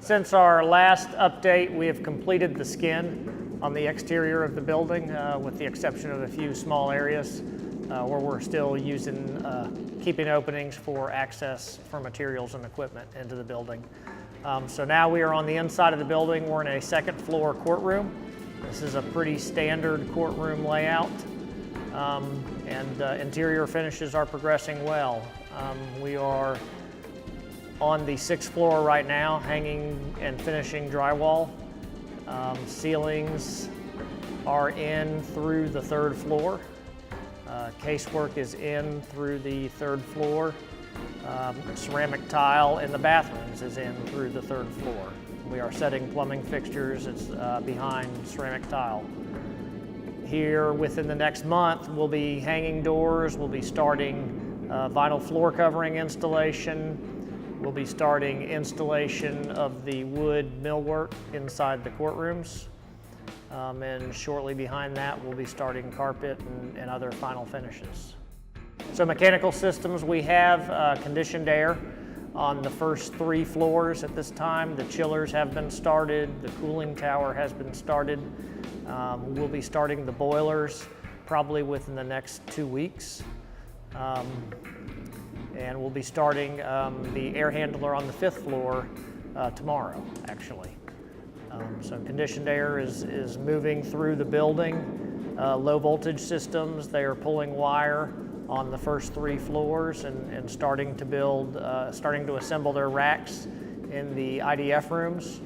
Since our last update, we have completed the skin on the exterior of the building, with the exception of a few small areas where we're still keeping openings for access for materials and equipment into the building. So now we are on the inside of the building. We're in a second floor courtroom. This is a pretty standard courtroom layout, and interior finishes are progressing well. We are on the 6th floor right now, hanging and finishing drywall. Ceilings are in through the 3rd floor. Casework is in through the 3rd floor. Ceramic tile in the bathrooms is in through the 3rd floor. We are setting plumbing fixtures. It's behind ceramic tile. Here within the next month, we'll be hanging doors. We'll be starting vinyl floor covering installation. We'll be starting installation of the wood millwork inside the courtrooms. And shortly behind that, we'll be starting carpet and other final finishes. So mechanical systems, we have conditioned air on the first 3 floors at this time. The chillers have been started. The cooling tower has been started. We'll be starting the boilers probably within the next 2 weeks. And we'll be starting the air handler on the 5th floor tomorrow, actually. So conditioned air is moving through the building. Low voltage systems, they are pulling wire on the first 3 floors and starting to assemble their racks in the IDF rooms.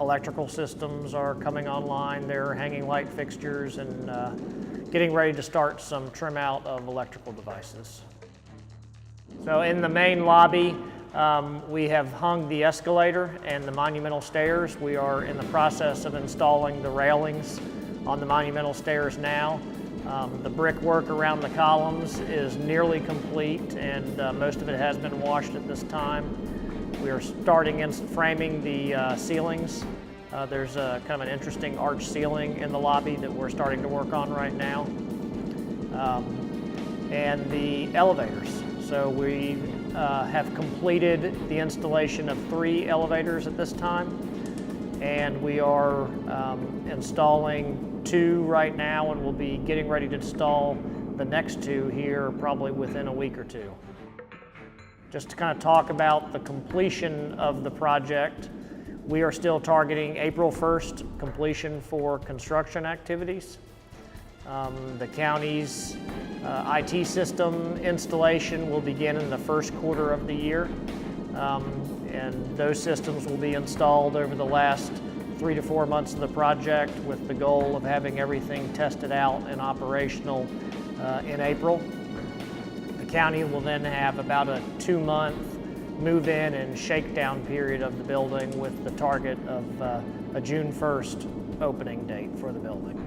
Electrical systems are coming online. They're hanging light fixtures and getting ready to start some trim out of electrical devices. So in the main lobby, we have hung the escalator and the monumental stairs. We are in the process of installing the railings on the monumental stairs now. The brickwork around the columns is nearly complete, and most of it has been washed at this time. We are starting in framing the ceilings. There's kind of an interesting arch ceiling in the lobby that we're starting to work on right now. And the elevators. So we have completed the installation of 3 elevators at this time, and we are installing 2 right now, and we'll be getting ready to install the next 2 here probably within a week or 2. Just to kind of talk about the completion of the project, we are still targeting April 1st completion for construction activities. The county's IT system installation will begin in the 1st quarter of the year, and those systems will be installed over the last 3 to 4 months of the project, with the goal of having everything tested out and operational in April. The county will then have about a 2-month move-in and shakedown period of the building, with the target of a June 1st opening date for the building.